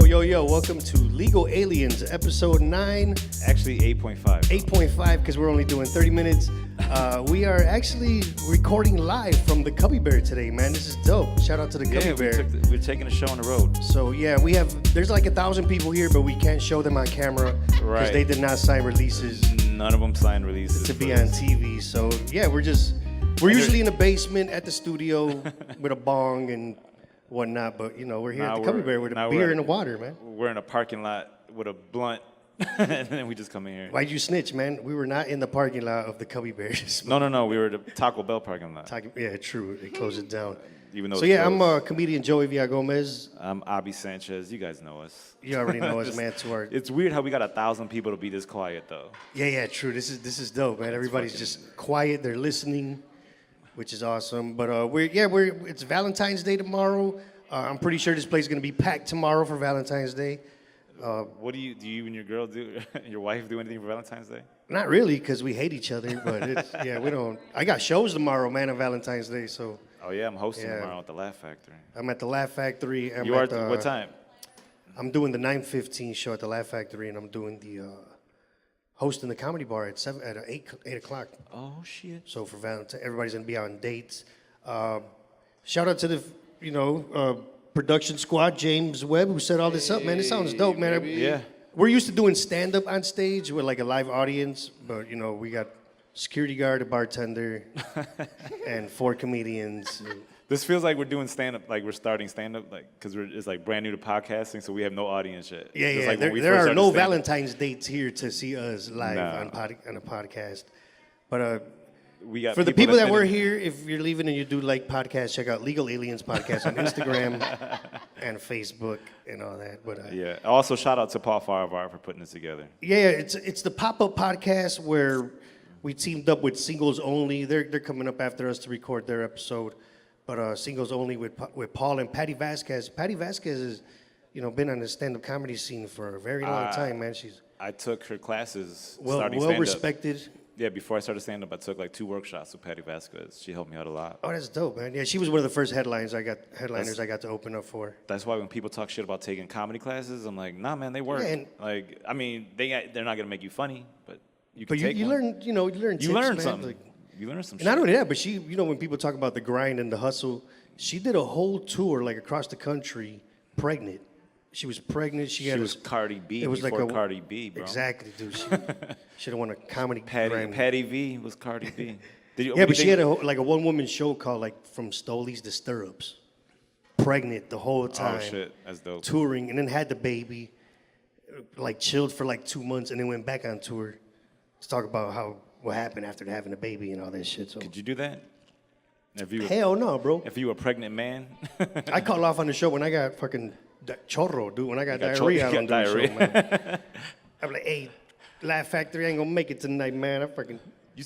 Yo, welcome to Legal Aliens, episode 9. Actually, 8.5. 8.5, because we're only doing 30 minutes. We are actually recording live from the Cubby Bear today, man. This is dope. Shout out to the Cubby Bear. We're taking a show on the road. So, yeah, there's like 1,000 people here, but we can't show them on camera because they did not sign releases. None of them signed releases. To be on TV. So, yeah, we're usually in the basement at the studio with a bong and whatnot, but we're here at the Cubby Bear with a beer and a water, man. We're in a parking lot with a blunt, and then we just come in here. Why'd you snitch, man? We were not in the parking lot of the Cubby Bear. No, we were at the Taco Bell parking lot. Yeah, true. They closed it down. Even though I'm comedian Joey Villagomez. I'm Abby Sanchez. You guys know us. You already know us, man. It's weird how we got 1,000 people to be this quiet, though. Yeah, true. This is dope, man. Everybody's just quiet. They're listening, which is awesome. But it's Valentine's Day tomorrow. I'm pretty sure this place is gonna be packed tomorrow for Valentine's Day. What do you and your girl do? Your wife do anything for Valentine's Day? Not really, because we hate each other. But we don't. I got shows tomorrow, man, on Valentine's Day. So. Oh yeah, I'm hosting tomorrow at the Laugh Factory. I'm at the Laugh Factory. What time? I'm doing the 9:15 show at the Laugh Factory, and I'm doing the hosting the comedy bar at 8 o'clock. Oh shit! So for Valentine, everybody's gonna be on dates. Shout out to the production squad, James Webb, who set all this up, man. This sounds dope, man. Yeah. We're used to doing stand-up on stage with like a live audience, but we got security guard, a bartender, and 4 comedians. This feels like we're doing stand-up, like we're starting stand-up, like because it's like brand new to podcasting, so we have no audience yet. Yeah. Like there are no Valentine's dates here to see us live on a podcast. But we got for the people that were here, if you're leaving and you do like podcasts, check out Legal Aliens Podcast on Instagram and Facebook and all that. But also shout out to Paul Farvar for putting this together. Yeah, it's the pop-up podcast where we teamed up with Singles Only. They're coming up after us to record their episode, but Singles Only with Paul and Patty Vasquez. Patty Vasquez has been on the stand-up comedy scene for a very long time, man. I took her classes well starting stand-up. Respected. Yeah, before I started stand-up, I took like 2 workshops with Patty Vasquez. She helped me out a lot. Oh, that's dope, man. Yeah, she was one of the first headliners I got to open up for. That's why when people talk shit about taking comedy classes, I'm like, nah, man, they work. Yeah, they're not gonna make you funny, but you can take one. Learn, you learn tips, you learn man. something. You learn some shit. And not only that, but she, when people talk about the grind and the hustle, she did a whole tour like across the country, pregnant. She was pregnant. She was Cardi B. It was before like Cardi B, bro. Exactly, dude. She should have won a comedy. Patty V was Cardi B. But she had a one-woman show called like From Stolies to Stirrups. Pregnant the whole time. Oh shit, that's dope. Touring, and then had the baby. Like chilled for like 2 months, and then went back on tour to talk about what happened after having a baby and all that shit. So could you do that? Hell no, bro. If you were a pregnant man. I called off on the show when I got fucking chorro, dude. When I got diarrhea, I don't do the show, man. I'm like, hey, Laugh Factory ain't gonna make it tonight, man. I fucking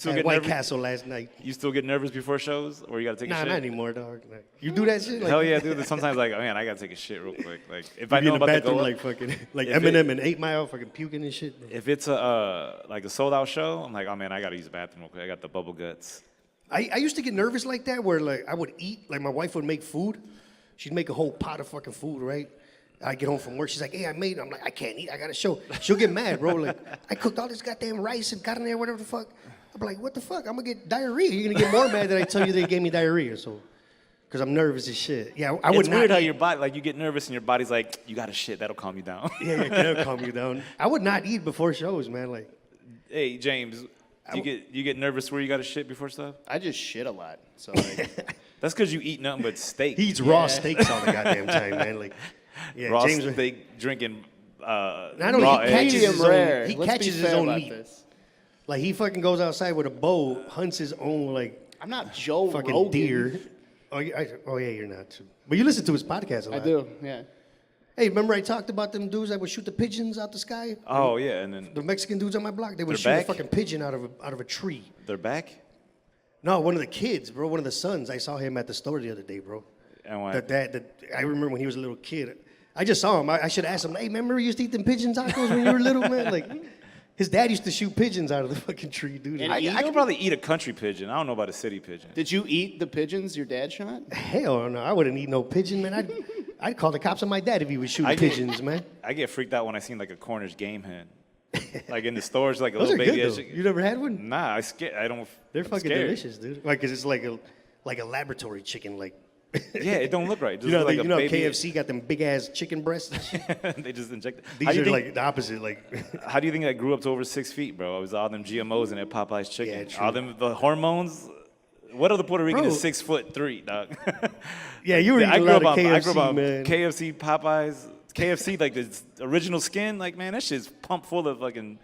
had White Castle last night. You still get nervous before shows, or you gotta take a shit? Nah, not anymore, dog. You do that shit? Hell yeah, dude. Sometimes man, I gotta take a shit real quick. Like if I know know about the bathroom, go like fucking like Eminem and 8 Mile, fucking puking and shit. If it's a sold out show, I'm like, oh man, I gotta use the bathroom real quick. I got the bubble guts. I used to get nervous like that, where like I would eat, like my wife would make food. She'd make a whole pot of fucking food, right? I get home from work, she's like, hey, I made it. I'm like, I can't eat, I got a show. She'll get mad, bro. Like, I cooked all this goddamn rice and got in there, whatever the fuck. I'm like, what the fuck? I'm gonna get diarrhea. You're gonna get more mad that I tell you they gave me diarrhea, so. Because I'm nervous as shit. Yeah, I would not. It's weird how your body, like, you get nervous and your body's like, you got to shit, that'll calm you down. Yeah, that'll calm you down. I would not eat before shows, man. Like, hey, James, you get nervous where you got to shit before stuff? I just shit a lot, so like. That's because you eat nothing but steak. He eats raw steaks all the goddamn time, man. Like, yeah, raw James, steak, drinking not only raw eggs. He catches his own meat. This. Like, he fucking goes outside with a bow, hunts his own, like, I'm not Joe fucking Rogan. Deer. Oh, yeah, you're not too. But you listen to his podcast a lot. I do, yeah. Hey, remember I talked about them dudes that would shoot the pigeons out the sky? Oh, yeah, and then... The Mexican dudes on my block, they would shoot a fucking pigeon out of a tree. They're back? No, one of the kids, bro, one of the sons. I saw him at the store the other day, bro. And why? I remember when he was a little kid. I just saw him. I should ask him, hey, remember you used to eat them pigeon tacos when you were little, man? Like, his dad used to shoot pigeons out of the fucking tree, dude. I could probably eat a country pigeon. I don't know about a city pigeon. Did you eat the pigeons your dad shot? Hell no, I wouldn't eat no pigeon, man. I'd call the cops on my dad if he was shooting pigeons, man. I get freaked out when I see like a Cornish game hen. Like in the stores, like a Those little are baby. good, though. You never had one? Nah, I scared. I don't. They're I'm fucking scared. delicious, dude. Like, 'cause it's like a laboratory chicken, like. Yeah, it don't look right. Just You know, look like you a know baby. KFC got them big ass chicken breasts. They just inject it. These are like the opposite, like. How do you think I grew up to over 6 feet, bro? It was all them GMOs in that Popeye's chicken. Yeah, true. All them the hormones. What other Puerto Rican Bro. is 6'3", dog? Yeah, you were eating I a grew lot up of on KFC, I grew up on man. KFC, Popeyes, KFC like the original skin. Like man, that shit's pumped full of fucking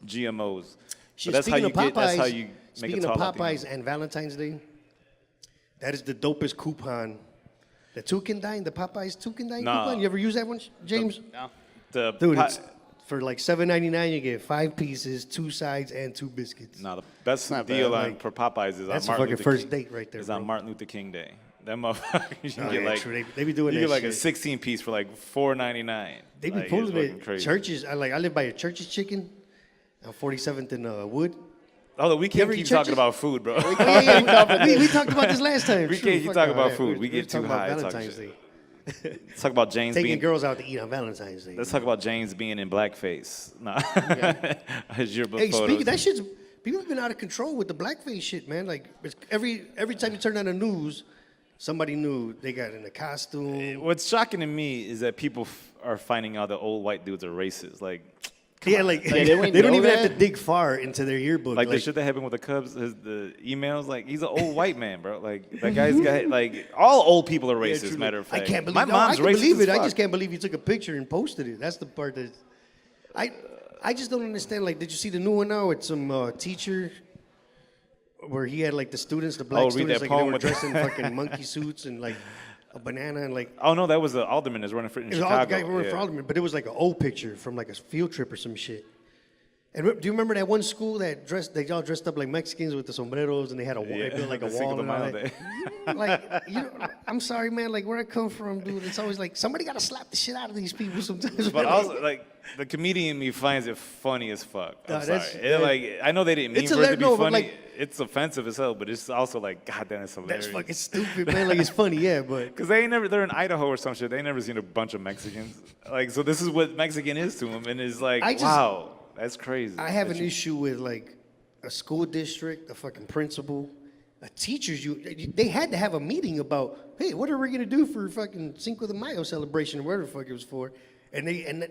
GMOs. Shit, But that's how speaking you of Popeyes, get. That's how you make a speaking tall of Latino. Popeyes and Valentine's Day, that is the dopest coupon. The Tukandine, the Popeyes Tukandine Nah. coupon. You ever use that one, James? No. The Dude, po- it's for like $7.99. You get 5 pieces, 2 sides, and 2 biscuits. No, the best not deal bad. on Like, for Popeyes is on that's a Martin fucking Luther first King. date right there, Is on bro. Martin Luther King Day. That motherfucker, you can Oh, get yeah, like true. They be doing you that get like a shit. 16 piece for like $4.99. They be Like, pulling it's fucking it. crazy. Churches, I live by a Church's Chicken on 47th and Wood. Although we can't ever keep eat talking churches? about food, bro. Oh, yeah, we talked about this last time. We True, can't keep fuck talking all about that. food. We We're get too talking about high talking Valentine's shit. Day. Let's talk about James Taking being. girls out to eat on Valentine's Day. Let's talk about James being in blackface. Nah, his yearbook Hey, photos. speaking that shit's people have been out of control with the blackface shit, man. Like it's every time you turn on the news, somebody new they got in a costume. What's shocking to me is that people are finding out that old white dudes are racist. Like, Yeah, like they they wouldn't don't know even have that? to dig far into their yearbook. the shit that happened with the Cubs, the emails. Like, he's an old white man, bro. Like, that guy's got like all old people are Yeah, racist. true. matter of fact, I can't believe. my no, mom's I can racist believe as it. I fuck. just can't believe you took a picture and posted it. That's the part that I just don't understand. Like, did you see the new one now? It's some teacher where he had like the students, the black read students, that like poem they were with- dressed in fucking monkey suits and like a banana and like. Oh no, that was the alderman that's running for in It was all Chicago. the guy running for yeah. alderman, but it was like an old picture from like a field trip or some shit. And do you remember that one school that they all dressed up like Mexicans with the sombreros and they had a wall, they built like a the Cinco wall de and all Mayo that? Day. Like, you know, I'm sorry, man. Like where I come from, dude, it's always like somebody got to slap the shit out of these people sometimes. But man. also, like, the comedian in me finds it funny as fuck. I'm Nah, sorry. that's- It, like, I know they didn't mean It's for it to hilarious, be no, but, funny. like- It's offensive as hell, but it's also like, God damn, it's hilarious. That's fucking stupid, man. Like it's funny, yeah, but Because they're in Idaho or some shit. They ain't never seen a bunch of Mexicans. Like, so this is what Mexican is to them. And it's like, wow, that's crazy. I have That an you- issue with like a school district, a fucking principal, a teachers. They had to have a meeting about, hey, what are we gonna do for fucking Cinco de Mayo celebration or whatever the fuck it was for, and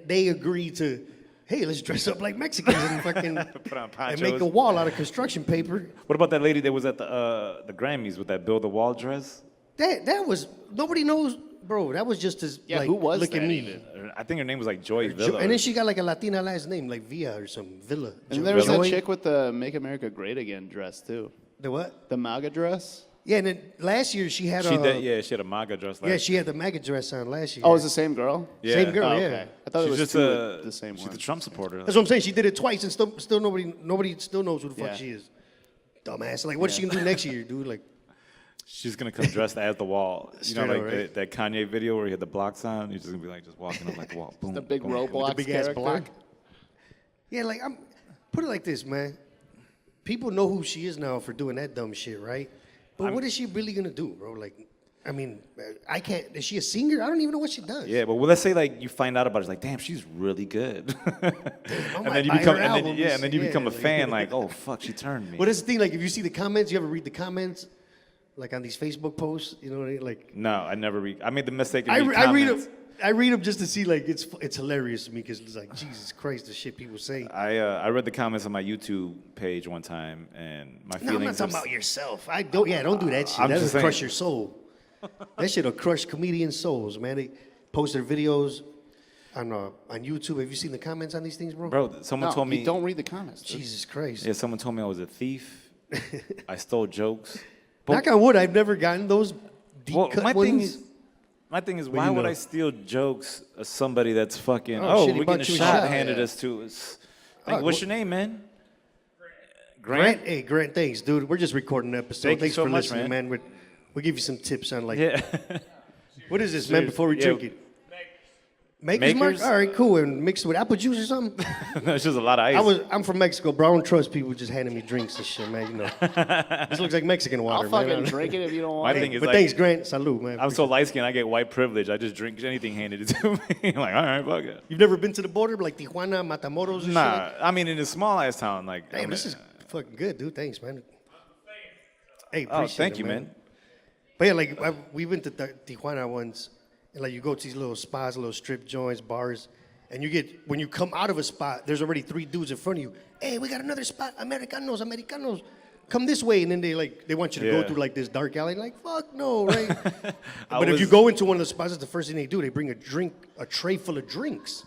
they agreed to, hey, let's dress up like Mexicans and fucking Put on and make a ponchos. wall out of construction paper. What about that lady that was at the Grammys with that Build a Wall dress? That was nobody knows, bro. That was just as Yeah, like who was look at that me. even? I think her name was like Joy Villa. And then she got like a Latina last name, like Villa or some Villa. And there was that Joy? chick with the Make America Great Again dress too. The what? The MAGA dress. Yeah, and then last year she had She a did, yeah, she had a MAGA dress. yeah, last she had the MAGA dress on last year. Oh, it's the same girl. Yeah. Same girl, Oh, yeah. okay. I thought it She's was just two the same she's one. a Trump supporter. That's what I'm saying. She did it twice, and still nobody still knows who the fuck Yeah. she is. Dumbass. Like, what is she gonna do next year, dude? Like, She's gonna come dressed as the wall. You know, Straight like up, right? that Kanye video where he had the blocks on. You're just gonna be like just walking up like the wall. Boom. The big boom, boom. Roblox big ass character. block. Yeah, like I'm put it like this, man. People know who she is now for doing that dumb shit, right? But what is she really gonna do, bro? Like, I mean, I can't. Is she a singer? I don't even know what she does. Yeah, but let's say like you find out about it, it's like, damn, she's really good. I and might then you buy become, her and then, albums. yeah, and then you Yeah, become a like- fan. Like, oh fuck, she turned me. But that's the thing. Like, if you see the comments, you ever read the comments, like on these Facebook posts, you know, what I mean? Like. No, I never read. I made the mistake of I reading read comments. them. I read them just to see like it's hilarious to me because it's like Jesus Christ, the shit people say. I read the comments on my YouTube page one time, and my No, I'm not feelings. talking about yourself. I don't. Yeah, don't do that shit. I'm That'll just saying. crush your soul. That shit'll crush comedian souls, man. They post their videos on YouTube. Have you seen the comments on these things, bro? Bro, someone No, told me. you don't read the comments. Dude. Jesus Christ. Yeah, someone told me I was a thief. I stole jokes. Knock on wood, I've never gotten those deep Well, cut my ones. thing is, What why do you would know? I steal jokes of somebody that's fucking? Oh, Oh, shit, he we're bought getting a you a shot shot. handed Yeah. us to us. Oh, Like, what's well- your name, man? Grant, hey Grant, thanks, dude. We're just recording an episode. Thank you Thanks so for much, listening, man. We'll give you some tips on like Yeah. what is this, man? Before we Yeah. drink it, Maker's Mark? All right, cool. And mixed with apple juice or something? No, it's just a lot of ice. I'm from Mexico, bro. I don't trust people just handing me drinks and shit, man. You know, this looks like Mexican water, I'll man. fucking drink it if you don't want My it. thing is But like, thanks, Grant. Salute, man. I'm so light skinned, I get white privilege. I just drink anything handed to me. I'm like, all right, fuck it. You've never been to the border, like Tijuana, Matamoros, and Nah, shit? I mean in a small ass town, like. Damn, this is fucking good, dude. Thanks, man. Hey, Oh, appreciate thank it, you, man. But yeah, like we went to Tijuana once, and like you go to these little spots, little strip joints, bars, and when you come out of a spot, there's already 3 dudes in front of you. Hey, we got another spot, Americanos, come this way, and then they want you to go through like this dark alley. Like fuck no, right? But if you go into one of the spots, that's the first thing they do. They bring a tray full of drinks.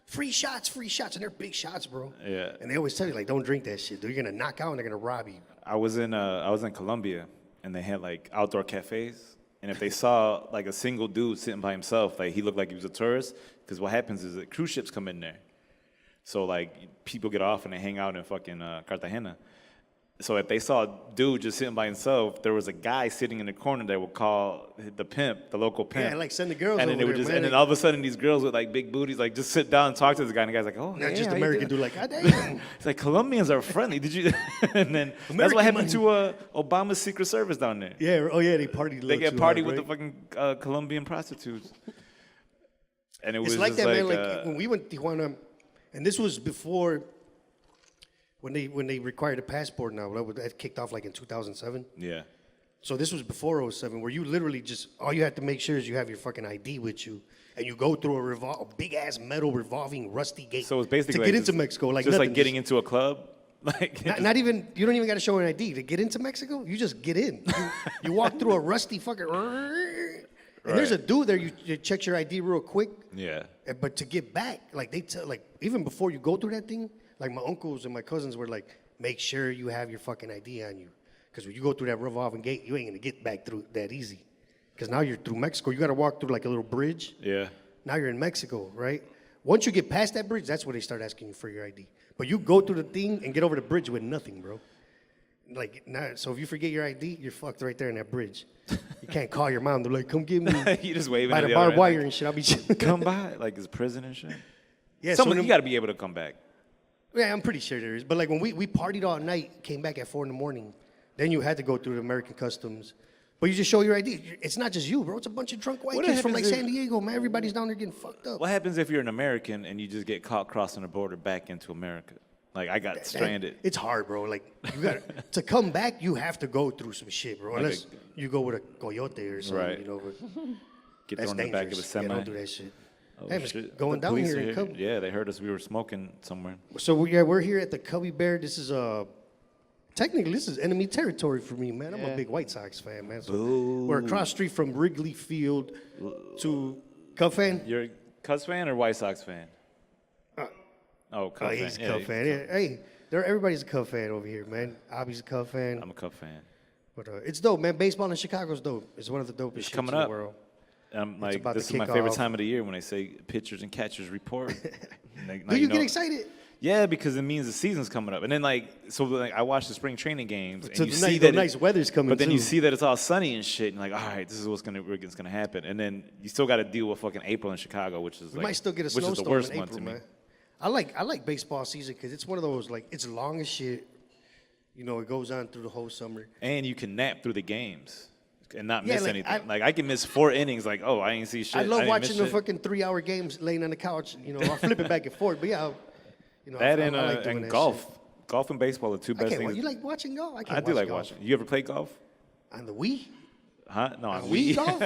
Free shots, and they're big shots, bro. Yeah. And they always tell you like, don't drink that shit, dude. You're gonna knock out and they're gonna rob you. I was in Colombia, and they had like outdoor cafes. And if they saw like a single dude sitting by himself, like he looked like he was a tourist, because what happens is that cruise ships come in there. So like people get off and they hang out in fucking Cartagena. So if they saw a dude just sitting by himself, there was a guy sitting in the corner that would call the pimp, the local pimp. Yeah, like send the girls and then over they would there, just, man. and then all of a sudden these girls with like big booties like just sit down and talk to this guy, and the guy's like, oh, Not hey, just how you American doing? dude like, God damn. It's like Colombians are friendly. Did you? And then that's American what happened money. to Obama's Secret Service down there. Yeah, oh yeah, they partied. They get party with the fucking Colombian prostitutes. And it was It's like just that, man. Like when we went to Tijuana, and this was before when they required a passport. Now that kicked off like in 2007. yeah. So this was before '07, where you literally just all you have to make sure is you have your fucking ID with you, and you go through a big ass metal revolving rusty gate. So it's basically to like get into just- Mexico, like just nothing, like getting into a club. Like Not even you don't even got to show an ID to get into Mexico. You just get in. You walk through a rusty fucking. And there's a dude there. You check your ID real quick. yeah. But to get back, like they tell, like even before you go through that thing, like my uncles and my cousins were like, make sure you have your fucking ID on you, because when you go through that revolving gate, you ain't gonna get back through that easy. Because now you're through Mexico. You got to walk through like a little bridge. Yeah. Now you're in Mexico, right? Once you get past that bridge, that's where they start asking you for your ID. But you go through the thing and get over the bridge with nothing, bro. Like, nah, so if you forget your ID, you're fucked right there in that bridge. You can't call your mom. They're like, come get me You just waving by at the the barbed other wire end, and shit. I'll be like, come by, like his prison and shit. Yeah, Someone, so you got to be able to come back. Yeah, I'm pretty sure there is. But like when we partied all night, came back at 4 a.m, then you had to go through the American customs. But you just show your ID. It's not just you, bro. It's a bunch of drunk white What kids from like happens if- San Diego, man. Everybody's down there getting fucked up. What happens if you're an American and you just get caught crossing the border back into America? Like I got stranded. It's hard, bro. Like you got to come back, you have to go through some shit, bro. Like Unless you go with a coyote or something, Right. you know. But Get that's thrown in the back of a dangerous. semi. Yeah, don't do that shit. Oh, Hey, it's shit. going The down police here are in Cubby. Yeah, they heard us. We were smoking somewhere. So we're here at the Cubby Bear. This is technically this is enemy territory for me, man. I'm a big White Sox fan, man. So we're across the street from Wrigley Field to Cub fan. You're a Cubs fan or White Sox fan? Oh, Cub fan. He's a Cub fan. Yeah. Hey, everybody's a Cub fan over here, man. Abby's a Cub fan. I'm a Cub fan. But it's dope, man. Baseball in Chicago's dope. It's one of the dopest shits coming in the up. world. I'm like, about this to is my kick favorite off. time of the year when they say pitchers and catchers report. Like, now Do you know- get excited? Yeah, because it means the season's coming up. And then I watch the spring training games and So you the see nice, that the nice weather's coming but then too. you see that it's all sunny and shit, and like, all right, this is what's gonna happen. And then you still got to deal with fucking April in Chicago, which is We like, might still get a which is snowstorm the worst in month April, to me. man. I like baseball season because it's one of those like it's long as shit. You know, it goes on through the whole summer. And you can nap through the games and not Yeah, miss like, anything. I can miss 4 innings, like, oh, I ain't see shit. I love didn't miss watching the shit. fucking 3-hour games laying on the couch. You know, I flip it back and forth. But yeah, you know, That I and, like doing and that golf. shit. Golf and baseball are the two I best can't. things. You like watching golf? I can't. I do like golf. watching. You ever play golf? On the Wii. Huh? No, on Wii Wii. golf.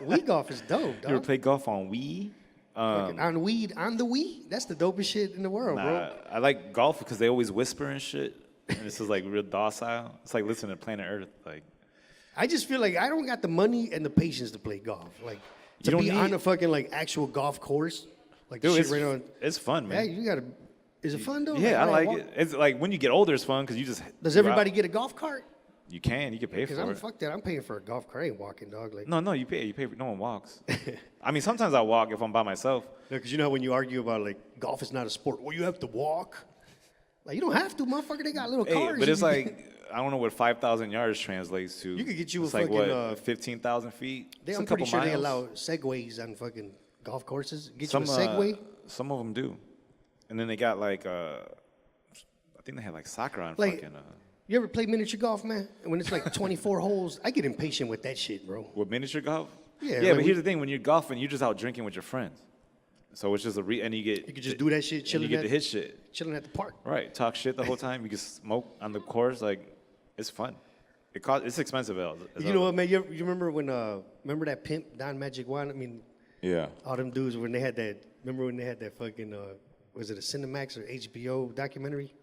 Wii golf is dope, You ever dog. play golf on Wii? On the Wii. That's the dopest shit in the world, Nah, bro. I like golf because they always whisper and shit. And it's just like real docile. It's like listening to Planet Earth. Like, I just feel like I don't got the money and the patience to play golf. Like to You don't be on need- a fucking like actual golf course. Like the dude, shit it's, right on. it's fun, Yeah, man. you gotta. Is it fun though? Yeah, I man, like walk- it. It's like when you get older, it's fun because you just. Does you're everybody out. get a golf cart? You can pay Because for I'm it. fuck that. I'm paying for a golf cart. I ain't walking, dog. Like No, you pay. No one walks. I mean, sometimes I walk if I'm by myself. because you know when you argue about like golf is not a sport. Well, you have to walk. Like you don't have to, motherfucker. They got little Hey, cars. but it's You- like I don't know what 5,000 yards translates to. You could get you it's a like fucking, what 15,000 feet. They, It's I'm a pretty couple sure they miles. allow segways on fucking golf courses? Get Some you a Segway? some of them do, and then they got like I think they had like soccer on Like, fucking. You ever play miniature golf, man? And when it's like 24 holes, I get impatient with that shit, bro. With miniature golf? Yeah, Yeah, like but here's the thing: when you're golfing, you're just out drinking with your friends. So it's just and you You could just do that shit, and chilling you get to hit shit. chilling at the park. Right, talk shit the whole time. You can smoke on the course. Like, it's fun. It's expensive. You know what, man? You remember when remember that pimp Don Magic One? I mean, Yeah. all them dudes when they had that. Remember when they had that fucking was it a Cinemax or HBO documentary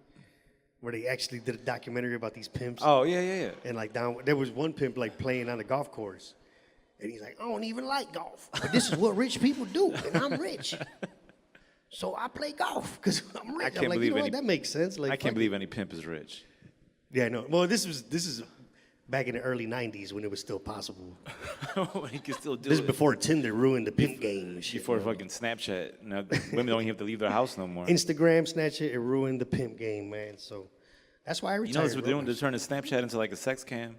where they actually did a documentary about these pimps? Oh yeah. And like there was one pimp like playing on the golf course, and he's like, I don't even like golf, but this is what rich people do, and I'm rich, so I play golf because I'm rich. I can't I'm like, believe you know what? That makes sense. Like, I can't fuck believe any pimp is rich. it. Yeah, no. Well, this is back in the early '90s when it was still possible. He can still do This is it. before Tinder ruined the pimp game and shit. Before fucking Snapchat. Now women don't even have to leave their house no more. Instagram, Snapchat, it ruined the pimp game, man. So that's why I retired. You know that's what they're bro. doing? They're turning Snapchat into like a sex cam.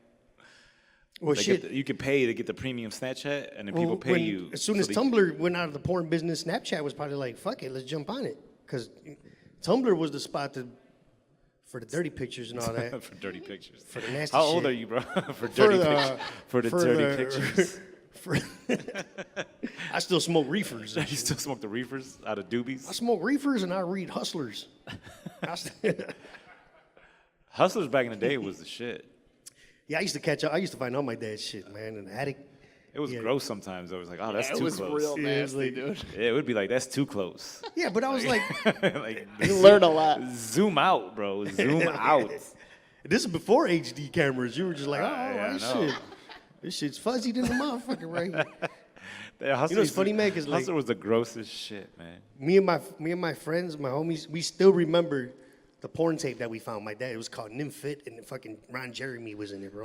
Well, They shit. you can pay to get the premium Snapchat, and then Well, people pay when- you. As soon so as they- Tumblr went out of the porn business, Snapchat was probably like, fuck it, let's jump on it. Because Tumblr was the spot for the dirty pictures and all that. for dirty pictures. For the nasty How old shit. are you, bro? for dirty pictures. For the dirty pictures. I still smoke reefers. You still smoke the reefers out of I doobies? smoke reefers and I read Hustlers. Hustlers back in the day was the shit. Yeah, I used to catch up. I used to find all my dad's shit, man, in the attic. It was Yeah. gross sometimes. I was like, oh, that's It too was close. real Yeah, it was nasty, like- dude. Yeah, it would be like, that's too close. Yeah, but I was like, like, You learn a lot. zoom out, bro. Zoom out. this is before HD cameras. You were just like, oh, yeah, I this know. shit. This shit's fuzzy than the motherfucker, right? Yeah, Hustler You know what's funny, man? 'Cause, like- Hustler was the grossest shit, man. Me and my friends, my homies, we still remember the porn tape that we found. My dad, it was called Nymphet, and fucking Ron Jeremy was in it, bro.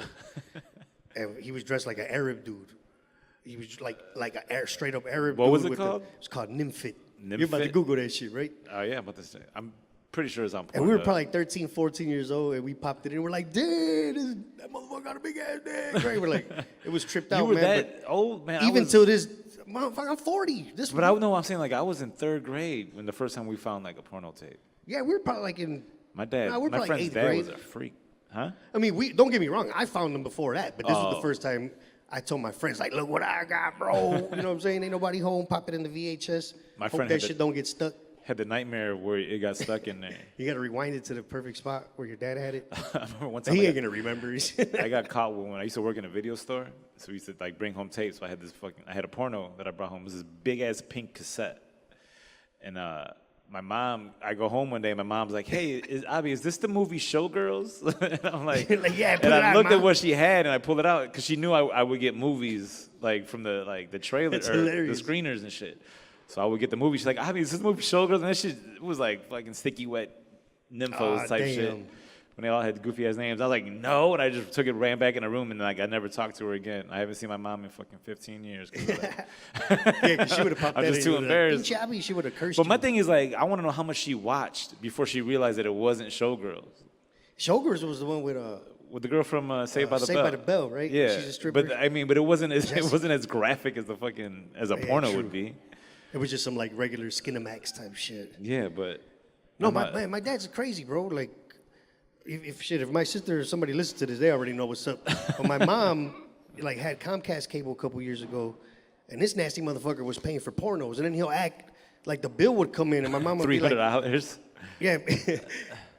And he was dressed like an Arab dude. He was like a straight up Arab. What dude was it with called? It's called Nymphet. You're about to Nymphet? Google that shit, right? Oh, yeah, but this, I'm pretty sure it's on And we were Pornhub. probably like 13, 14 years old, and we popped it in. We're like, dude, that motherfucker got a big ass dick. Right? We're like, it was tripped out, You were man. that old, man. But even till this, motherfucker, I'm 40. This, But I know what I'm saying. Like, I was in 3rd grade when the first time we found like a porno tape. yeah, we were probably like in. My dad, Nah, we're my probably friend's eighth dad grade. was a freak. Huh? I mean, we don't get me wrong. I found them before that, but this was Oh. the first time I told my friends, like, look what I got, bro. You know what I'm saying? Ain't nobody home. Pop it in the VHS. My Hope friend that had the- shit don't get stuck. Had the nightmare where it got stuck in there. You got to rewind it to the perfect spot where your dad had it. I remember one time He I ain't got- gonna remember. I got caught when I used to work in a video store. So we used to like bring home tapes. So I had a porno that I brought home. It was this big ass pink cassette. And my mom, I go home one day and my mom's like, hey, Abby, is this the movie Showgirls? And I'm like, Like, yeah, put and it I out, looked at Mom. what she had and I pulled it out because she knew I would get movies like from the trailer That's or hilarious. the screeners and shit. So I would get the movie. She's like, Abby, is this the movie Showgirls? And that shit it was like fucking sticky wet nymphos Ah, type shit. damn. When they all had goofy ass names. I was like, no, and I just took it, ran back in the room, and like I never talked to her again. I haven't seen my mom in fucking 15 years. 'Cause of that. Yeah, 'cause she would have popped I'm that just in. too You would've- embarrassed. Shabby, she would have cursed But you. my thing is like, I want to know how much she watched before she realized that it wasn't Showgirls. Showgirls was the one with With the girl from Saved by the Saved Bell. by the Bell, right? Yeah, She's a stripper. but I mean, but it wasn't as, it Jesse. wasn't as graphic as a Yeah, porno true. would be. It was just some like regular Skinamax type shit. Yeah, but No, I'm my not- man, my dad's crazy, bro. Like, if my sister or somebody listens to this, they already know what's up. But my mom, like, had Comcast cable a couple years ago, and this nasty motherfucker was paying for pornos, and then he'll act like the bill would come in, and my mom would be like, $300. yeah,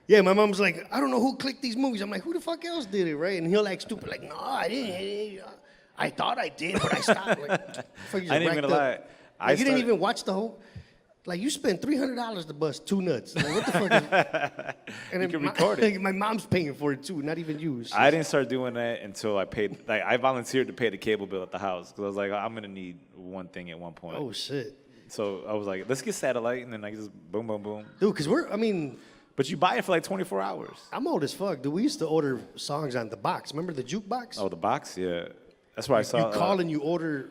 yeah. My mom's like, I don't know who clicked these movies. I'm like, who the fuck else did it, right? And he'll act stupid, like, no, I didn't. I thought I did, but I stopped. Like, fuck, you just I ain't even racked gonna up. lie. Like, you didn't even watch the whole. Like, you spent $300 to bust two nuts. Like, what the fuck? And You can record it. My mom's paying for it too, not even you. It's I didn't start doing that until I paid. Like I volunteered to pay the cable bill at the house because I was like, I'm gonna need one thing at one point. oh shit, So I was like, let's get satellite, and then I just boom, boom, boom. dude. Cause I mean, But you buy it for like 24 hours. I'm old as fuck, dude. We used to order songs on the box. Remember the jukebox? Oh, the box, yeah. That's where I saw. You call and you order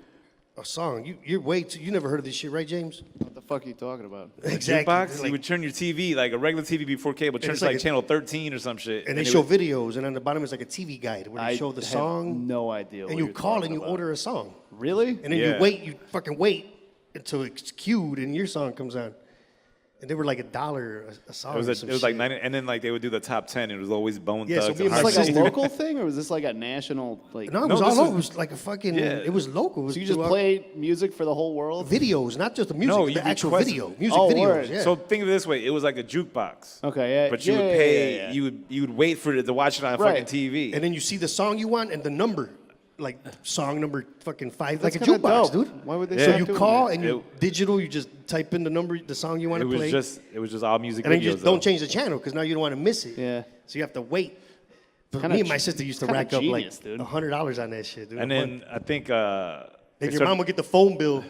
a song. You're way too. You never heard of this shit, right, James? What the fuck are you talking about? Jukebox. Like, You would turn your TV like a regular TV before cable, turn it it's to like like a- channel 13 or some shit. and they it show would- videos, and on the bottom is like a TV guide where they show the have song. no idea. And what you you're call talking and you about. order a song. Really? And then Yeah. you wait, you fucking wait until it's queued and your song comes on. And they were like $1 a song. It was like 90, and then like they would do the top 10. It was always Bone Yeah, so Thugs. me and and Was my this like Hard a sister- local thing, or was this like a national like? No, it No, was this all was- over. It was like a fucking. Yeah. It was local. It was So you just throughout- play music for the whole world? videos, not just the music, No, the you actual request- video, music Oh, videos. word. Yeah. So think of it this way: it was like a jukebox. Okay, yeah. But you yeah, would yeah, pay. yeah, yeah. You would wait for it to watch it on Right. fucking TV. and then you see the song you want and the number, like song number fucking 5, That's like a kinda jukebox, dope. dude. Why would they? Yeah. So stop you doing call that? and you digital, you just type in the number, the song you want it to was play, just all music and then videos. you just don't change the channel because now you don't want to miss it. Yeah. So you have to wait. But Kinda me and my ge- sister used to kinda rack up genius, like dude. $100 on that shit, dude. And then I think. then they your started- mom would get the phone bill.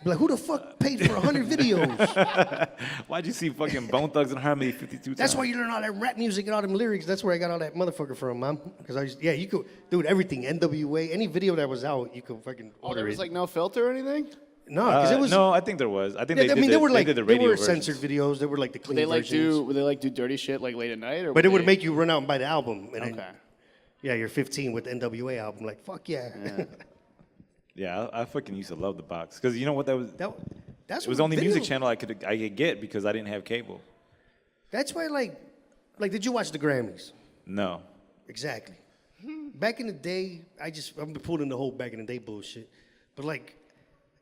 Be like, who the fuck paid for 100 videos? Why'd you see fucking Bone Thugs and Harmony 52 times? That's why you learn all that rap music and all them lyrics. That's where I got all that motherfucker from, mom. Because you could, dude, everything, NWA, any video that was out, you could fucking Oh, order there was it. like no filter or anything? No, because it was. no, I think there was. I think Yeah, they I did mean, the, they were like did the they radio were versions. censored videos. They were like the clean Would they like versions. would they like do dirty shit like late at night, or? But it would they- make you run out and buy the album. And then, Okay. yeah, you're 15 with the NWA album. Like, fuck yeah. Yeah, I fucking used to love the box because you know what that was. That's It was what the only video- music channel I could get because I didn't have cable. That's why, like, did you watch the Grammys? No. Exactly. Back in the day, I'm pulling the whole back in the day bullshit. But like,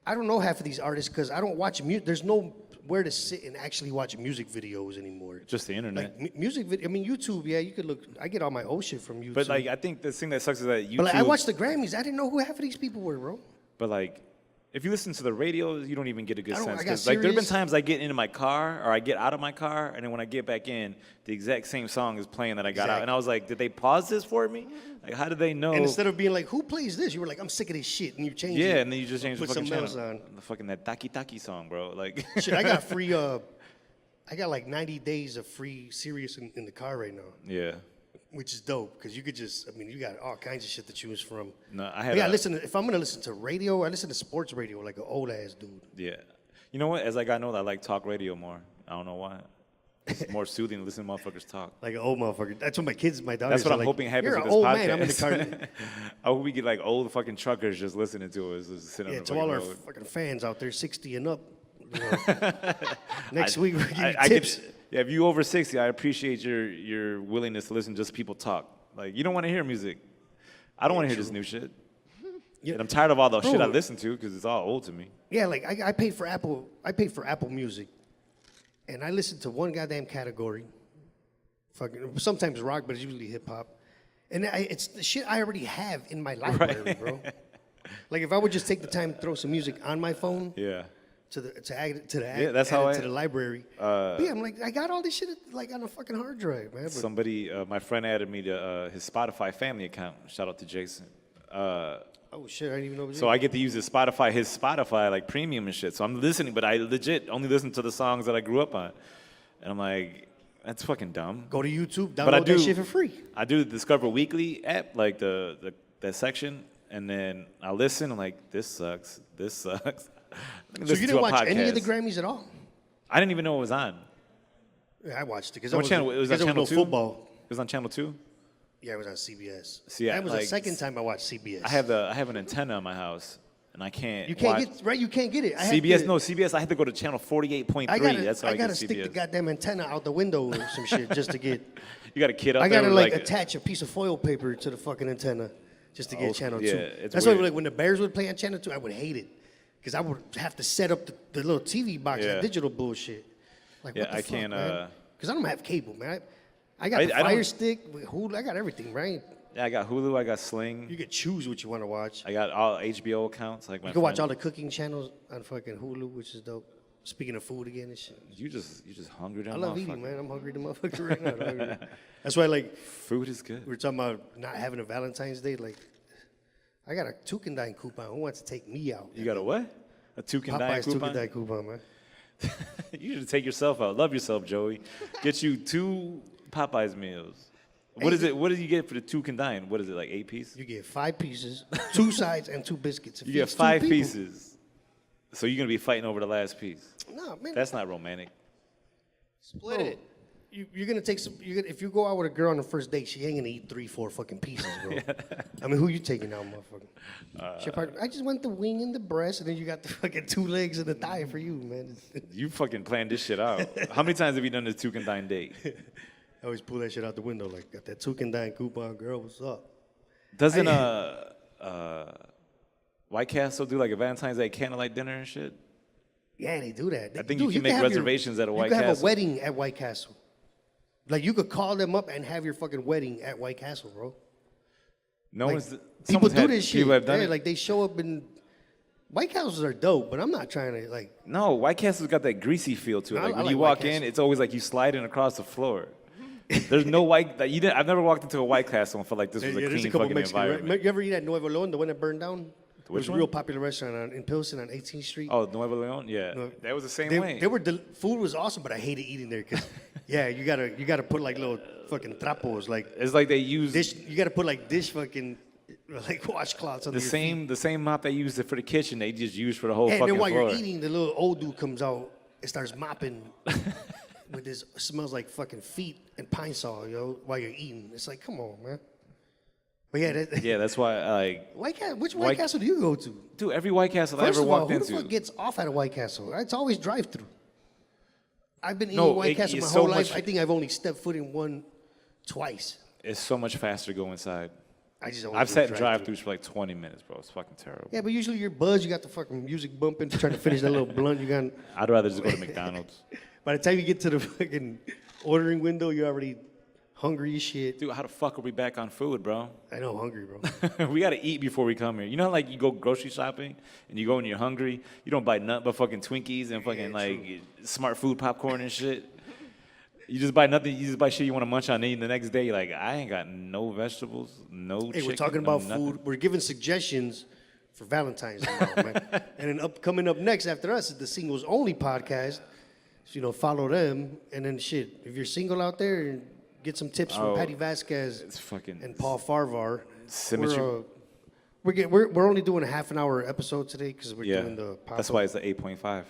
I don't know half of these artists because I don't watch music. There's no where to sit and actually watch music videos anymore. Just the internet. Like music video. I mean, YouTube. Yeah, you could look. I get all my old shit from YouTube. But like, I think the thing that sucks is that YouTube. But like, I watched the Grammys. I didn't know who half of these people were, bro. But like, if you listen to the radio, you don't even get a good I don't- sense. I got 'Cause, like, there have been serious- times I get into my car or I get out of my car, and then when I get back in, the exact same song is playing that I got out, Exactly. and I was like, did they pause this for me? Like, how did they know? And instead of being like, who plays this? You were like, I'm sick of this shit, and you changed it. yeah, and then you just change the Put fucking something channel. else on. The fucking that Taki Taki song, bro. Like, Shit, I got free. I got like 90 days of free Sirius in the car right now, yeah. which is dope because you could just. I mean, you got all kinds of shit to choose from. No, I But had. yeah, a- listen. If I'm gonna listen to radio, I listen to sports radio like an old ass dude. Yeah. You know what? As I got older, I like talk radio more. I don't know why. It's more soothing to listen to motherfuckers talk. Like an old motherfucker. That's what my daughters. That's what are I'm like, hoping happens You're with an this old podcast. man. I'm in the car. I hope we get like old fucking truckers just listening to us, just sitting Yeah, on the to all our fucking road. fucking fans out there, 60 and up. You know. Next week we'll give you I tips. yeah, if you over 60, I appreciate your willingness to listen to just people talk. Like, you don't want to hear music. I don't want to hear this new shit. Yeah. And I'm tired of all the shit I Bro. listen to because it's all old to me. Yeah, like I paid for Apple. I paid for Apple Music, and I listened to one goddamn category. Fucking sometimes rock, but it's usually hip hop. And it's the shit I already have in my library, bro. Like if I would just take the time to throw some music on my phone Yeah. to that's add how it I- to the library. But yeah, I'm like I got all this shit like on a fucking hard drive, man. But Somebody, my friend added me to his Spotify family account. Shout out to Jason. oh shit, I didn't even know. It was So you. I get to use his Spotify like premium and shit. So I'm listening, but I legit only listen to the songs that I grew up on. And I'm like, that's fucking dumb. Go to YouTube, But I download do that shit for free. I do the Discover Weekly app, like that section, and then I listen. I'm like, this sucks. This sucks. Let me So listen you to didn't a watch any of the podcast. Grammys at all? I didn't even know it was on. Yeah, I watched it because What channel? It was on channel no 2. football. It was on channel 2. Yeah, it was on CBS. See, that was the like, second time I watched CBS. I have an antenna in my house, and I can't. You can't watch get right. You can't get it. I had CBS. to- No, CBS. I had to go to channel 48.3. That's how I gotta get stick CBS. the goddamn antenna out the window or some shit just to get. You got a kid up I there gotta with, like attach a piece of foil paper to the fucking antenna just to get Oh, channel yeah, 2. it's That's why weird. like when the Bears would play on channel 2, I would hate it because I would have to set up the little TV box, Yeah. that digital bullshit. Like Yeah, what the I fuck, can't, man? Because I don't have cable, man. I got the I don't- Fire Stick, Hulu, I got everything, right? Yeah, I got Hulu. I got Sling. You could choose what you want to watch. I got all HBO accounts. Like my You can watch friend. all the cooking channels on fucking Hulu, which is dope. Speaking of food again and shit. You just hungry. I love eating, man. I'm hungry to motherfucker right now. I'm hungry. That's why, like, Food is good. we were talking about not having a Valentine's Day. Like, I got a Tukendine coupon. Who wants to take me out? You got a what? A Tukendine Popeye's coupon? Tukendine coupon, man. You should take yourself out. Love yourself, Joey. Get you 2 Popeyes meals. What is it? What do you get for the Tukendine? What is it, like 8 pieces? You get 5 pieces, 2 sides, and 2 biscuits. It You get feeds 2 5 people. pieces. So you're gonna be fighting over the last piece. No, man. That's not romantic. Split it. you're gonna take some. If you go out with a girl on the first date, she ain't gonna eat 3-4 fucking pieces, bro. I mean, who you taking out, motherfucker? She probably, I just want the wing and the breast, and then you got the fucking 2 legs and the thigh for you, man. You fucking planned this shit out. How many times have you done this Tuke and Dine date? I always pull that shit out the window, like got that Tukendine coupon, girl. What's up? Doesn't White Castle do like a Valentine's Day candlelight dinner and shit? Yeah, they do that. I think Dude, you can make have reservations at a White You can have a Castle. wedding at White Castle. Like you could call them up and have your fucking wedding at White Castle, bro. No Like, one's. people someone's do had- this shit. People have done Yeah, it. like they show up in White Castles are dope, but I'm not trying to like. No, White Castle's got that greasy feel to it. No, Like I when like you White walk in, Castle. it's always like you sliding across the floor. There's no white. Like, you didn't. I've never walked into a White Castle and felt like this was a there's clean a couple fucking Mexican. environment. You ever eat at Nuevo Leon, the one that burned down? It was Which a one? real popular restaurant in Pilsen on 18th Street. Oh, Nuevo Leon. Yeah, No. that was the same They, way. they were food was awesome, but I hated eating there because yeah, you gotta put like little fucking trapos, like It's like they use dish. You gotta put like dish fucking like washcloths on the same mop they used for the kitchen. They just used for the whole And fucking then while floor. you're eating, the little old dude comes out and starts mopping with this smells like fucking feet and pine saw, while you're eating. It's like, come on, man. But yeah, Yeah, that's why. Like, Which White Castle do you go to? dude, every White Castle I First ever of all, walked who the into. fuck gets off at a White Castle? It's always drive-through. I've been eating No, White Castle my it's whole so life. much- I think I've only stepped foot in one twice. It's so much faster to go inside. I just always I've do sat in drive-thru. drive-throughs for like 20 minutes, bro. It's fucking terrible. Yeah, but usually you're buzzed. You got the fucking music bumping, trying to finish that little blunt you got. I'd rather just go to McDonald's. By the time you get to the fucking ordering window, you're already hungry as shit. Dude, how the fuck are we back on food, bro? I know, hungry, bro. We gotta eat before we come here. You know, like you go grocery shopping and you go and you're hungry. You don't buy nothing but fucking Twinkies and fucking like smart food popcorn and shit. You just buy nothing. You just buy shit you want to munch on. And the next day, you're like, I ain't got no vegetables, no Hey, chicken. we're talking no about nothing. food. We're giving suggestions for Valentine's tomorrow, man. And then coming up next after us is the Singles Only podcast. So, follow them. And then shit, if you're single out there, get some tips from Oh, Patty Vasquez It's fucking and Paul Farvar. symmetry. We're only doing a half an hour episode today because we're Yeah, doing the pop that's why it's the 8.5.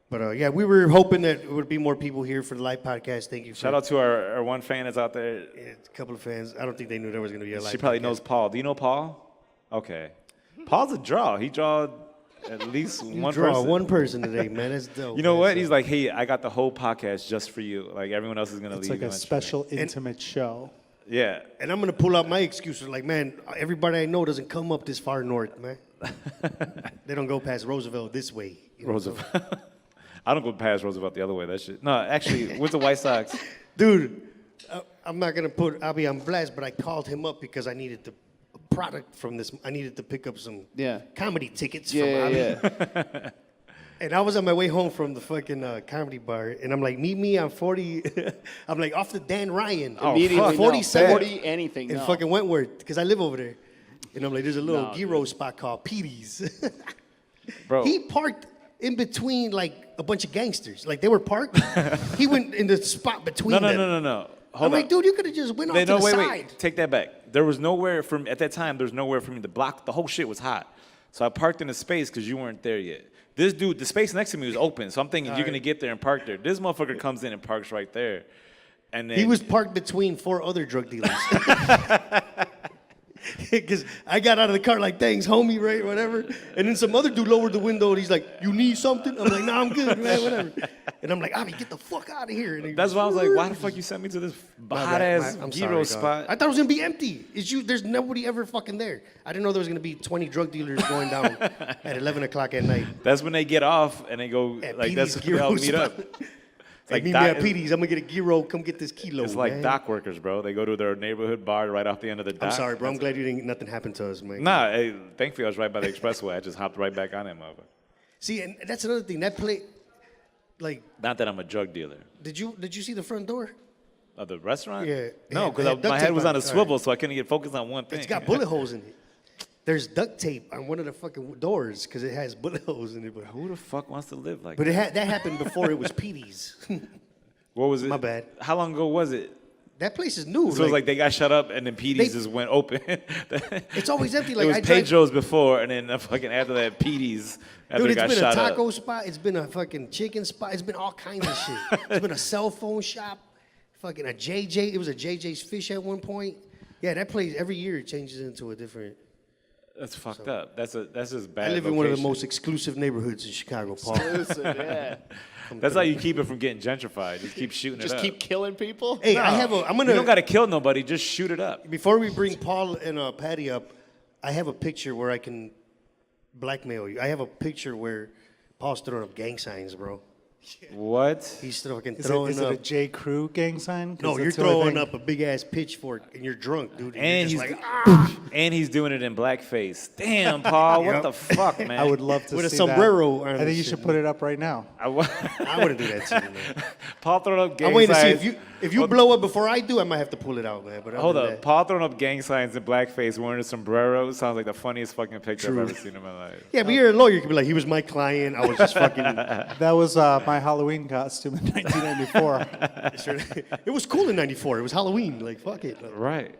But yeah, we were hoping that it would be more people here for the live podcast. Thank you. Shout out to our one fan that's out there. Yeah, a couple of fans. I don't think they knew there was going to be a live She probably podcast. knows Paul. Do you know Paul? Okay. Paul's a draw. He draw at least one Draw person. one person today, man. That's dope. You know man. what? So- He's like, hey, I got the whole podcast just for you. Like everyone else is gonna It's leave. like a eventually. special intimate show. Yeah. And I'm gonna pull out my excuses. Like, man, everybody I know doesn't come up this far north, man. They don't go past Roosevelt this way. you know, Roosevelt. I don't go past Roosevelt the other way. That shit. No, actually, with the White Sox. Dude, I'm not gonna put Abby on blast, but I called him up because I needed the product from this. I needed to pick up some comedy tickets from Abby. Yeah. And I was on my way home from the fucking comedy bar, and I'm like, meet me on 40. I'm like off the Dan Ryan. Oh, Immediately, fuck. no. 47. 40 anything. in No. fucking Wentworth, because I live over there. And I'm like, there's a little No, gyro spot called Petey's. Bro. He parked in between like a bunch of gangsters. Like they were parked. He went in the spot between No, them. no. I'm Hold like, on. dude, you could have just went off to the wait, side. wait. Take that back. There was nowhere from at that time. There was nowhere for me to block. The whole shit was hot. So I parked in a space because you weren't there yet. This dude, the space next to me was open. So I'm thinking you're gonna get there and park there. This motherfucker comes in and parks right there. And then He was parked between 4 other drug dealers. Because I got out of the car like, thanks, homie, right, whatever. And then some other dude lowered the window and he's like, you need something? I'm like, nah, I'm good, man, whatever. And I'm like, Abby, get the fuck out of here. And he That's why I was like, why the fuck you sent me to this My hot bad. ass I'm gyro sorry, dog. spot? I thought it was gonna be empty. It's you. There's nobody ever fucking there. I didn't know there was gonna be 20 drug dealers going down at 11 o'clock at night. That's when they get off and they go At like Petey's that's when they all gyro meet up. spot. It's Like, meet me dock- at Petey's. I'm gonna get a gyro. Come get this kilo. It's like man. dock workers, bro. They go to their neighborhood bar right off the end of the dock. I'm sorry, bro. I'm glad you didn't. Nothing happened to us, man. Nah, hey, thankfully I was right by the expressway. I just hopped right back on that motherfucker. See, and that's another thing. That play, like, Not that I'm a drug dealer. did you see the front door? Of the restaurant? Yeah. No, It had because duct my head tape was on on a it. swivel, so I couldn't get focused on one thing. It's got bullet holes in it. There's duct tape on one of the fucking doors because it has bullet holes in it. But Who the fuck wants to live like But that? that happened before it was Petey's. What was it? My bad. How long ago was it? That place is new. So it's like they got shut up and then PD's just went open. It's always empty. Like it was I drive, Pedro's before, and then fucking after that, PD's after dude, it got it's been a shot taco up. spot. It's been a fucking chicken spot. It's been all kinds of shit. It's been a cell phone shop. fucking a JJ. It was a JJ's Fish at one point. Yeah, that place every year it changes into a different. That's fucked up. That's just bad. I live in one of the location. most exclusive neighborhoods in Chicago, Paul. Listen, yeah. That's how you keep it from getting gentrified. Just keep shooting Just it up. keep killing people. Hey, I have a. I'm You don't gonna. got to kill nobody. Just shoot it up. Before we bring Paul and Patty up, I have a picture where I can blackmail you. I have a picture where Paul's throwing up gang signs, bro. What? He's fucking Is throwing it up. a J. Crew gang sign? 'Cause No, you're that's the only throwing thing- up a big ass pitchfork and you're drunk, dude. And you're he's just like, and he's doing it in blackface. Damn, Paul, what Yep. the fuck, man? I would love to With a see sombrero that. on I think and you shit, should put it up right now. I wa- I wouldn't do that to you, man. Paul throwing up gang I'm waiting to see signs. if you blow up before I do. I might have to pull it out, man. But Hold other than up, that- Paul throwing up gang signs in blackface, wearing a sombrero sounds like the funniest fucking picture True. I've ever seen in my life. Yeah, but you're a lawyer. You can be like, he was my client. I was just fucking. That was my Halloween costume in 1994. It was cool in '94. It was Halloween. Like, fuck it. Right.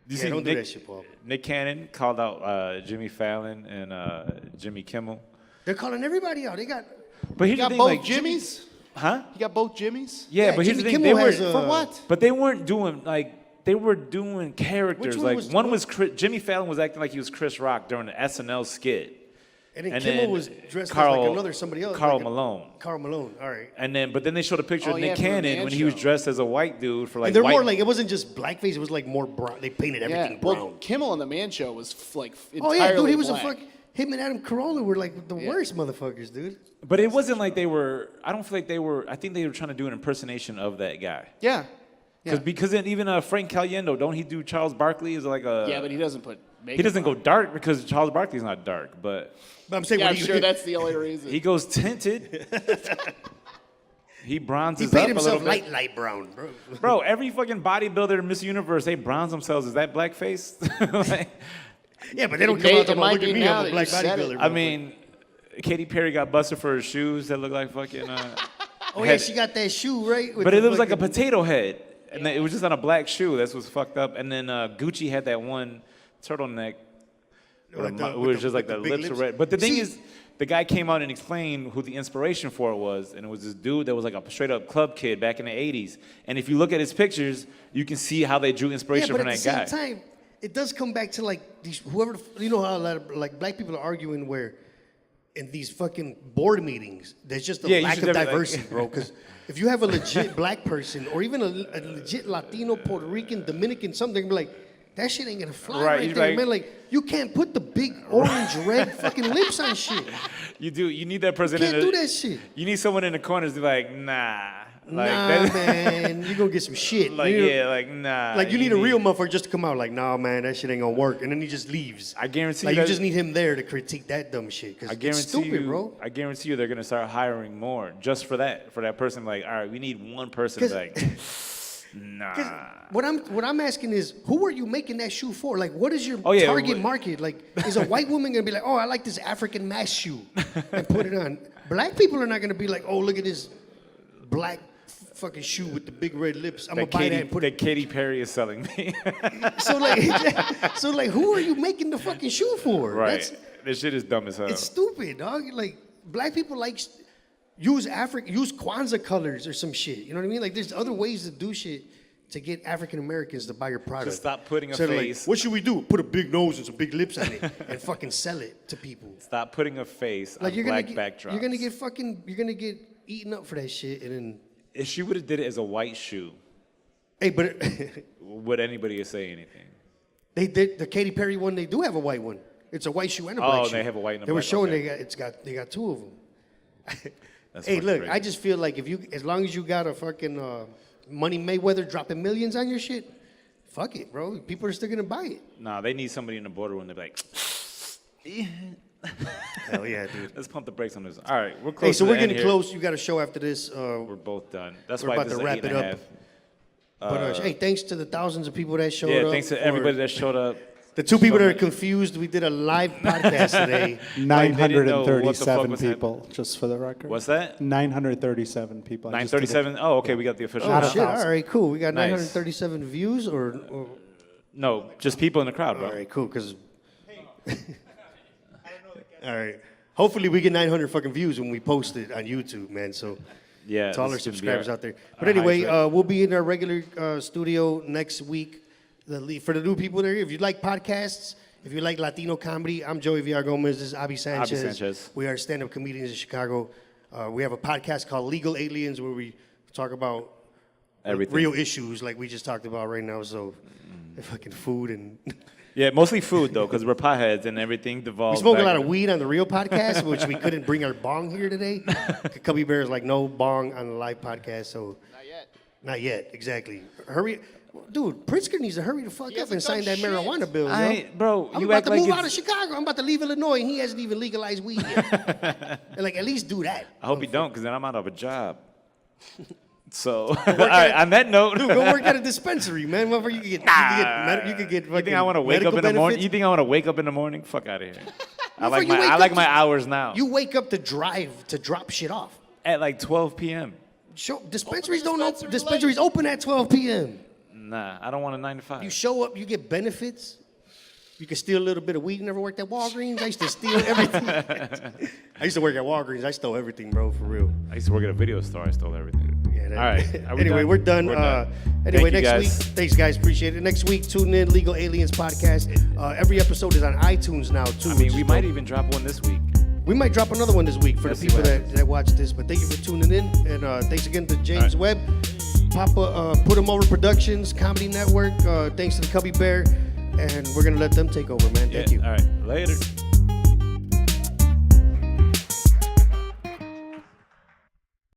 You Yeah, see don't do Nick, that shit, Paul. Nick Cannon called out Jimmy Fallon and Jimmy Kimmel. They're calling everybody out. They got. But here's You the got thing, both like Jimmys? huh? You got both Jimmys? Yeah, but here's Jimmy the thing, Kimmel they were has, For what? but they weren't doing they were doing characters. Which one Like was- Jimmy Fallon was acting like he was Chris Rock during the SNL skit. And then And Kimmel then was dressed Carl- as like another somebody else. Carl like Malone. Carl Malone. All right. But then they showed a picture Oh, of yeah, Nick from the Cannon Man when he was Show. dressed as a white dude for like And they're white. more like, it wasn't just blackface. It was like more brown. They painted everything Yeah. brown. Well, Kimmel on the Man Show was Oh yeah, dude, he was black. a fuck. Him and Adam Carolla were like the worst motherfuckers, dude. But it wasn't like they were. I don't feel like they were. I think they were trying to do an impersonation of that guy. Yeah. Because then even Frank Caliendo, don't he do Charles Barkley? Is like a Yeah, but he doesn't put makeup he doesn't go on. dark because Charles Barkley's not dark, but But I'm saying, Yeah, when I'm sure that's the only reason. he goes tinted. He he bronzes paid up a little himself bit. light brown, bro. Bro, every fucking bodybuilder in Miss Universe, they bronze themselves. Is that blackface? Like, Yeah, but they don't It come may- out talking it about, might look at be me, now I'm a that black you said it. bodybuilder. I bro. mean, Katy Perry got busted for her shoes that look like fucking. Oh yeah, she got that shoe right. With But the it was like a fucking- potato head, and it was just on a black shoe. That's what's fucked up. And then Gucci had that one turtleneck, where With the- it with was the- just like with the the big lips were lips. red. But the thing See- is, the guy came out and explained who the inspiration for it was, and it was this dude that was like a straight up club kid back in the '80s. And if you look at his pictures, you can see how they drew Yeah, inspiration but from at the that same guy. time, it does come back to like these whoever you know how a lot of like black people are arguing where in these fucking board meetings there's just a Yeah, you lack should of never, like- diversity, bro. Because if you have a legit black person or even a legit Latino, Puerto Rican, Dominican, something, be like that shit ain't gonna fly Right, right, you're there, like- man. Like you can't put the big orange, red fucking lips on shit. You do. You need that person. Can't in do the, that shit. You need someone in the corners to be like, nah. Like, Nah, that- man, you gonna get some shit. Like, You know? yeah, like, nah. Like you need a real motherfucker just to come out like, nah, man, that shit ain't gonna work, and then he just leaves. I guarantee like you you that- just need him there to critique that dumb shit. Cause I guarantee it's stupid, you, bro. I guarantee you, they're gonna start hiring more just for that person. Like, all right, we need one person. To 'Cause- like, 'Cause nah. what I'm asking is, who are you making that shoe for? Like, what is your Oh, yeah, target wh- market? Like, is a white woman gonna be like, oh, I like this African mask shoe, and put it on? Black people are not gonna be like, oh, look at this black fucking shoe with the big red lips. I'm gonna buy that and put it. Katy Perry is selling me. So like, who are you making the fucking shoe for? Right. This shit is dumb as hell. It's stupid, dog. Like black people like use Kwanzaa colors or some shit. You know what I mean? Like there's other ways to do shit to get African Americans to buy your product. Just stop putting a they're face. Like, what should we do? Put a big nose and some big lips on it and fucking sell it to people. Stop putting a face Like on you're black gonna backdrops. you're gonna get eaten up for that shit and then. If she would have did it as a white shoe, Hey, but would anybody say anything? they did the Katy Perry one. They do have a white one. It's a white shoe and a black shoe. they have a white and a They were black, showing okay. they got two of them. That's Hey, fucking look, crazy. I just feel like as long as you got a fucking Money Mayweather dropping millions on your shit, fuck it, bro. People are still gonna buy it. Nah, they need somebody in the boardroom. They're like, Hell yeah, dude. let's pump the brakes on this. All right, we're close. Hey, so to we're the end getting here. close. You got a show after this. We're both done. That's We're why about this to is wrap eight it and a up. half. But hey, thanks to the thousands of people that showed up. Yeah, thanks to for everybody that showed up. the two people that are confused. We did a live podcast today. Like, they didn't know what the fuck 937 was people, just for the record. What's that? 937 people. I just did it. 937. Oh, okay, we got the official. Not Oh a shit! thousand. All right, cool. We got Nice. 937 views, or No, just people in the crowd, bro. all right, cool. Cause all right. Hopefully we get 900 fucking views when we post it on YouTube, man. So Yeah, to all our this is gonna be subscribers our- out there. our But anyway, highest we'll be in our regular studio next week. For the new people there, if you like podcasts, if you like Latino comedy, I'm Joey Villar Gomez. This is Abby Sanchez. Sanchez. We are stand-up comedians in Chicago. We have a podcast called Legal Aliens where we talk about Everything. real issues like we just talked about right now. So, fucking food and Yeah, mostly food though, because we're potheads and everything we devolves. smoke a back lot of into- weed on the real podcast, which we couldn't bring our bong here today. Cubby Bear is like, no bong on the live podcast, so Not yet. not yet, exactly. Hurry, dude. Pritzker needs to hurry the fuck up hasn't and sign done that shit. marijuana bill, yo. Bro, I'm you about act to like move out of it's, Chicago. I'm about to leave Illinois, and he hasn't even legalized weed yet. And like, at least do that. I hope you don't, because then I'm out of a job. So, all right, on that note, Dude, go work at a dispensary, man. Motherfucker, you could get, you could get you fucking think I want to wake up medical in the morning? benefits. You think I want to wake up in the morning? Fuck out of here. I Motherfucker, like you my wake I up like to- my hours now. You wake up to drive to drop shit off. At like 12 p.m. Dispensaries Open don't open. dispensary Dispensaries open at 12 p.m. Nah, I don't want a 9 to 5. You show up, you get benefits. You can steal a little bit of weed. You never worked at Walgreens? I used to steal everything. I used to work at Walgreens. I stole everything, bro, for real. I used to work at a video store. I stole everything. Yeah, that- All right. Are we Anyway, done? we're done. Anyway, Thank you, next guys. week. Thanks, guys. Appreciate it. Next week, tune in. Legal Aliens podcast. Every episode is on iTunes now, too. I which mean, is we dope. might even drop one this week. We might drop another one this week for Let's the see people what that watch this. But thank you for tuning in. And thanks again to James All Webb, Papa Put 'em Over Productions, Comedy Network. Thanks to the Cubby Bear. And we're going to let them take over, man. Thank you. All right. Later.